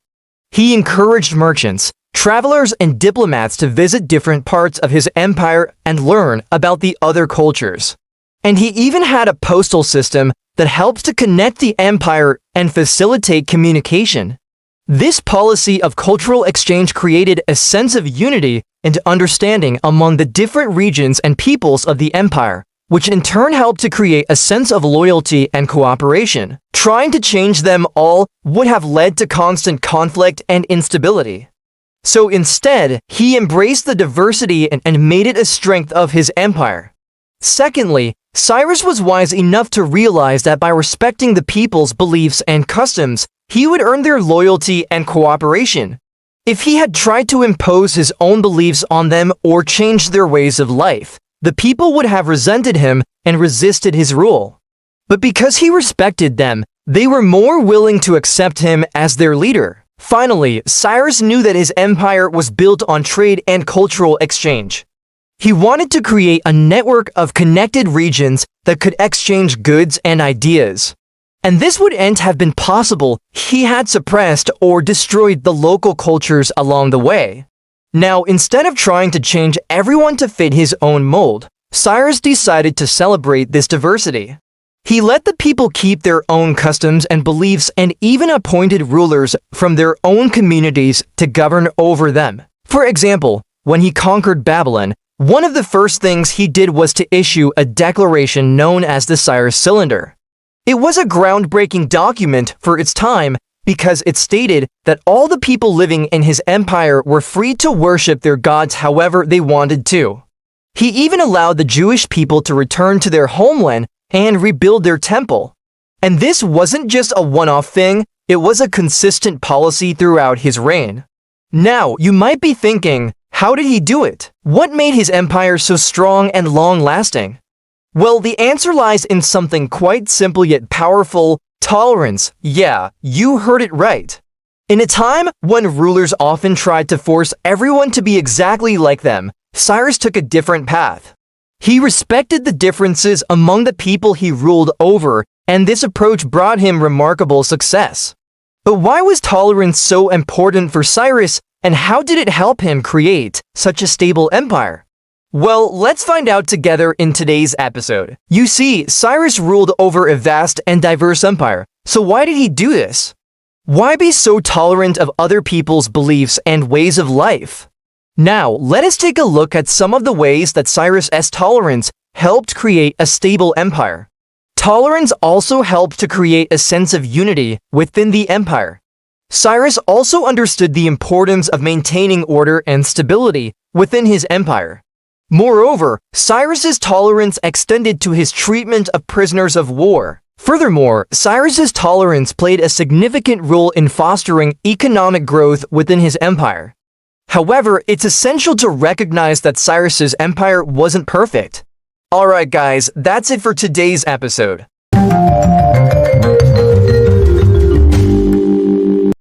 He encouraged merchants, travelers, and diplomats to visit different parts of his empire and learn about the other cultures. And he even had a postal system that helps to connect the empire and facilitate communication. This policy of cultural exchange created a sense of unity and understanding among the different regions and peoples of the empire, which in turn helped to create a sense of loyalty and cooperation. Trying to change them all would have led to constant conflict and instability. So instead, he embraced the diversity and made it a strength of his empire. Secondly, Cyrus was wise enough to realize that by respecting the people's beliefs and customs, he would earn their loyalty and cooperation. If he had tried to impose his own beliefs on them or change their ways of life, the people would have resented him and resisted his rule. But because he respected them, they were more willing to accept him as their leader. Finally, Cyrus knew that his empire was built on trade and cultural exchange. He wanted to create a network of connected regions that could exchange goods and ideas. And this wouldn't have been possible if he had suppressed or destroyed the local cultures along the way. Now, instead of trying to change everyone to fit his own mold, Cyrus decided to celebrate this diversity. He let the people keep their own customs and beliefs and even appointed rulers from their own communities to govern over them. For example, when he conquered Babylon, one of the first things he did was to issue a declaration known as the Cyrus Cylinder. It was a groundbreaking document for its time because it stated that all the people living in his empire were free to worship their gods however they wanted to. He even allowed the Jewish people to return to their homeland and rebuild their temple. And this wasn't just a one-off thing, it was a consistent policy throughout his reign. Now, you might be thinking, how did he do it? What made his empire so strong and long-lasting? Well, the answer lies in something quite simple yet powerful: tolerance. Yeah, you heard it right. In a time when rulers often tried to force everyone to be exactly like them, Cyrus took a different path. He respected the differences among the people he ruled over, and this approach brought him remarkable success. But why was tolerance so important for Cyrus, and how did it help him create such a stable empire? Well, let's find out together in today's episode. You see, Cyrus ruled over a vast and diverse empire, so why did he do this? Why be so tolerant of other people's beliefs and ways of life? Now, let us take a look at some of the ways that Cyrus's tolerance helped create a stable empire. Tolerance also helped to create a sense of unity within the empire. Cyrus also understood the importance of maintaining order and stability within his empire. Moreover, Cyrus's tolerance extended to his treatment of prisoners of war. Furthermore, Cyrus's tolerance played a significant role in fostering economic growth within his empire. However, it's essential to recognize that Cyrus's empire wasn't perfect. Alright guys, that's it for today's episode.